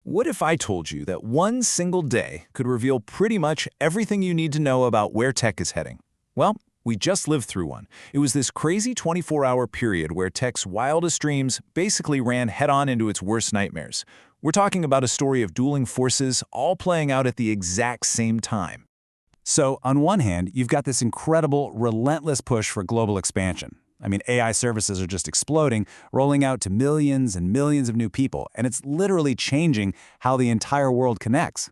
What if I told you that one single day could reveal pretty much everything you need to know about where tech is heading? Well, we just lived through one. It was this crazy 24-hour period where tech's wildest dreams basically ran head-on into its worst nightmares. We're talking about a story of dueling forces all playing out at the exact same time. So, on one hand, you've got this incredible, relentless push for global expansion. I mean, AI services are just exploding, rolling out to millions and millions of new people, and it's literally changing how the entire world connects.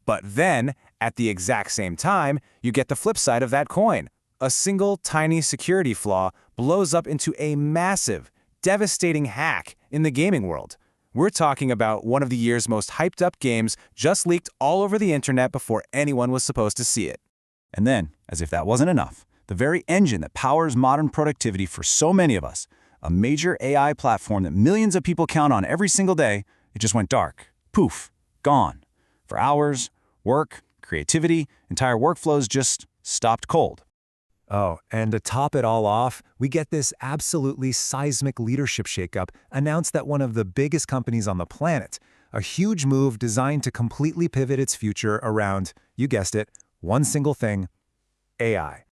But then, at the exact same time, you get the flip side of that coin. A single tiny security flaw blows up into a massive, devastating hack in the gaming world. We're talking about one of the year's most hyped-up games just leaked all over the internet before anyone was supposed to see it. And then, as if that wasn't enough, the very engine that powers modern productivity for so many of us, a major AI platform that millions of people count on every single day, it just went dark. Poof, gone. For hours, work, creativity, entire workflows just stopped cold. Oh, and to top it all off, we get this absolutely seismic leadership shakeup announced that one of the biggest companies on the planet, a huge move designed to completely pivot its future around, you guessed it, one single thing, AI.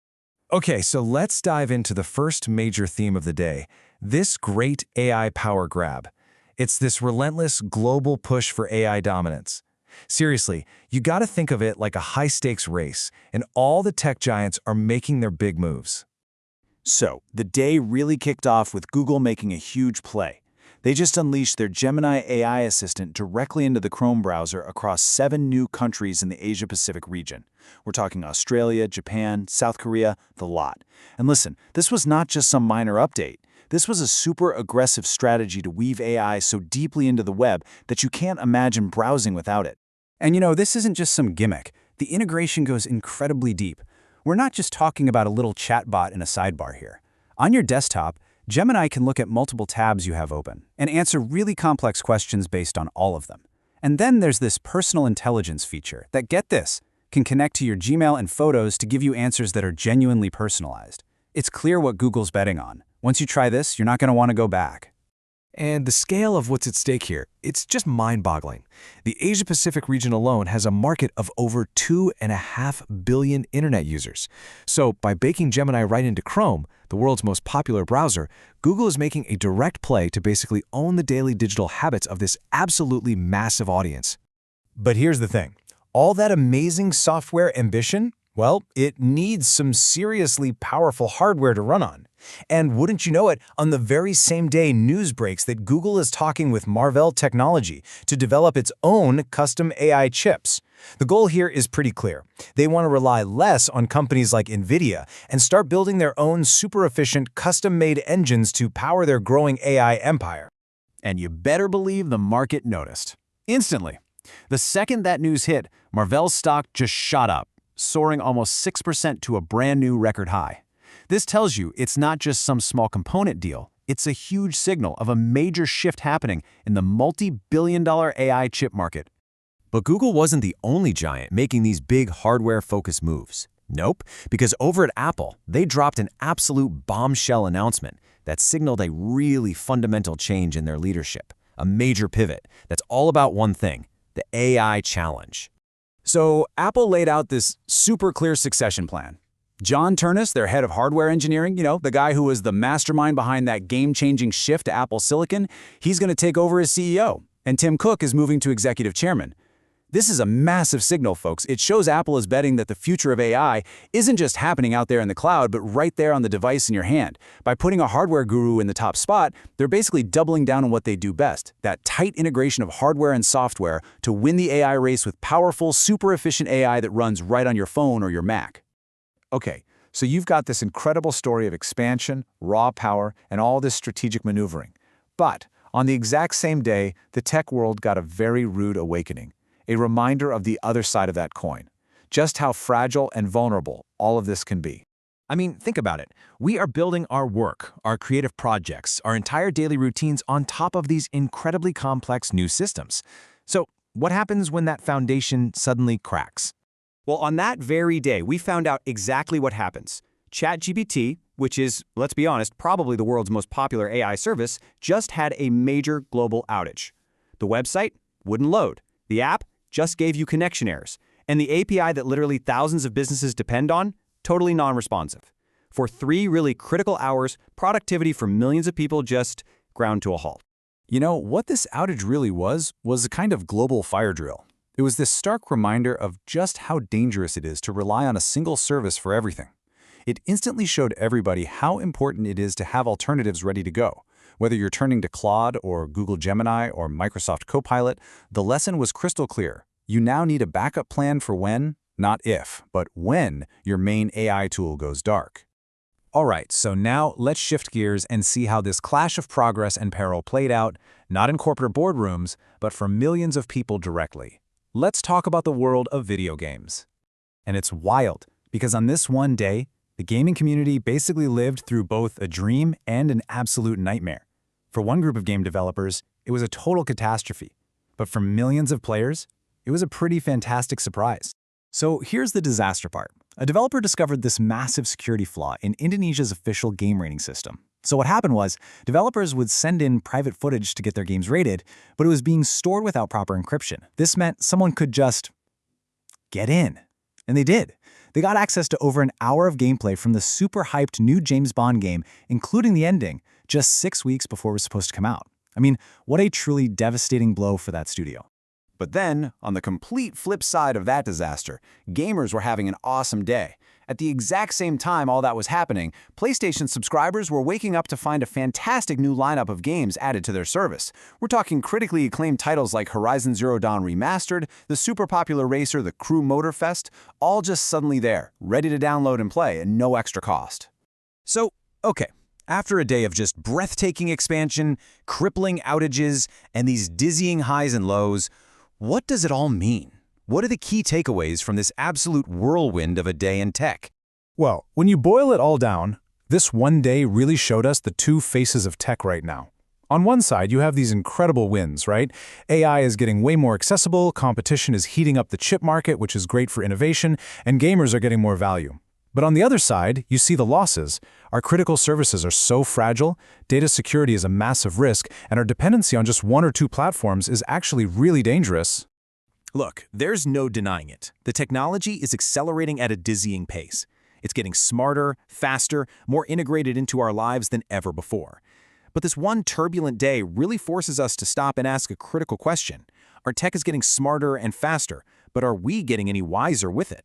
Okay, so let's dive into the first major theme of the day, this great AI power grab. It's this relentless global push for AI dominance. Seriously, you gotta think of it like a high-stakes race, and all the tech giants are making their big moves. So, the day really kicked off with Google making a huge play. They just unleashed their Gemini AI assistant directly into the Chrome browser across 7 new countries in the Asia-Pacific region. We're talking Australia, Japan, South Korea, the lot. And listen, this was not just some minor update. This was a super aggressive strategy to weave AI so deeply into the web that you can't imagine browsing without it. And you know, this isn't just some gimmick. The integration goes incredibly deep. We're not just talking about a little chatbot in a sidebar here. On your desktop, Gemini can look at multiple tabs you have open and answer really complex questions based on all of them. And then there's this personal intelligence feature that, get this, can connect to your Gmail and Photos to give you answers that are genuinely personalized. It's clear what Google's betting on. Once you try this, you're not going to want to go back. And the scale of what's at stake here, it's just mind-boggling. The Asia-Pacific region alone has a market of over 2.5 billion internet users. So by baking Gemini right into Chrome, the world's most popular browser, Google is making a direct play to basically own the daily digital habits of this absolutely massive audience. But here's the thing. All that amazing software ambition, well, it needs some seriously powerful hardware to run on. And wouldn't you know it, on the very same day news breaks that Google is talking with Marvell Technology to develop its own custom AI chips. The goal here is pretty clear. They want to rely less on companies like NVIDIA and start building their own super efficient custom-made engines to power their growing AI empire. And you better believe the market noticed. Instantly. The second that news hit, Marvell's stock just shot up, soaring almost 6% to a brand new record high. This tells you it's not just some small component deal, it's a huge signal of a major shift happening in the multi-billion-dollar AI chip market. But Google wasn't the only giant making these big hardware-focused moves. Nope, because over at Apple, they dropped an absolute bombshell announcement that signaled a really fundamental change in their leadership, a major pivot that's all about one thing, the AI challenge. So Apple laid out this super clear succession plan. John Ternus, their head of hardware engineering, the guy who was the mastermind behind that game-changing shift to Apple Silicon, he's going to take over as CEO, and Tim Cook is moving to executive chairman. This is a massive signal, folks. It shows Apple is betting that the future of AI isn't just happening out there in the cloud, but right there on the device in your hand. By putting a hardware guru in the top spot, they're basically doubling down on what they do best, that tight integration of hardware and software to win the AI race with powerful, super efficient AI that runs right on your phone or your Mac. Okay, so you've got this incredible story of expansion, raw power, and all this strategic maneuvering. But on the exact same day, the tech world got a very rude awakening, a reminder of the other side of that coin, just how fragile and vulnerable all of this can be. I mean, think about it. We are building our work, our creative projects, our entire daily routines on top of these incredibly complex new systems. So what happens when that foundation suddenly cracks? Well, on that very day, we found out exactly what happens. ChatGPT, which is, let's be honest, probably the world's most popular AI service, just had a major global outage. The website wouldn't load. The app just gave you connection errors. And the API that literally thousands of businesses depend on, totally non-responsive. For 3 really critical hours, productivity for millions of people just ground to a halt. You know, what this outage really was a kind of global fire drill. It was this stark reminder of just how dangerous it is to rely on a single service for everything. It instantly showed everybody how important it is to have alternatives ready to go. Whether you're turning to Claude or Google Gemini or Microsoft Copilot, the lesson was crystal clear. You now need a backup plan for when, not if, but when your main AI tool goes dark. All right, so now let's shift gears and see how this clash of progress and peril played out, not in corporate boardrooms, but for millions of people directly. Let's talk about the world of video games. And it's wild, because on this one day, the gaming community basically lived through both a dream and an absolute nightmare. For one group of game developers, it was a total catastrophe. But for millions of players, it was a pretty fantastic surprise. So here's the disaster part. A developer discovered this massive security flaw in Indonesia's official game rating system. So what happened was, developers would send in private footage to get their games rated, but it was being stored without proper encryption. This meant someone could just get in. And they did. They got access to over an hour of gameplay from the super hyped new James Bond game, including the ending, just 6 weeks before it was supposed to come out. I mean, what a truly devastating blow for that studio. But then, on the complete flip side of that disaster, gamers were having an awesome day. At the exact same time all that was happening, PlayStation subscribers were waking up to find a fantastic new lineup of games added to their service. We're talking critically acclaimed titles like Horizon Zero Dawn Remastered, the super popular racer The Crew Motorfest, all just suddenly there, ready to download and play at no extra cost. So, okay. After a day of just breathtaking expansion, crippling outages, and these dizzying highs and lows, what does it all mean? What are the key takeaways from this absolute whirlwind of a day in tech? Well, when you boil it all down, this one day really showed us the two faces of tech right now. On one side, you have these incredible wins, right? AI is getting way more accessible, competition is heating up the chip market, which is great for innovation, and gamers are getting more value. But on the other side, you see the losses. Our critical services are so fragile, data security is a massive risk, and our dependency on just 1 or 2 platforms is actually really dangerous. Look, there's no denying it. The technology is accelerating at a dizzying pace. It's getting smarter, faster, more integrated into our lives than ever before. But this one turbulent day really forces us to stop and ask a critical question. Our tech is getting smarter and faster, but are we getting any wiser with it?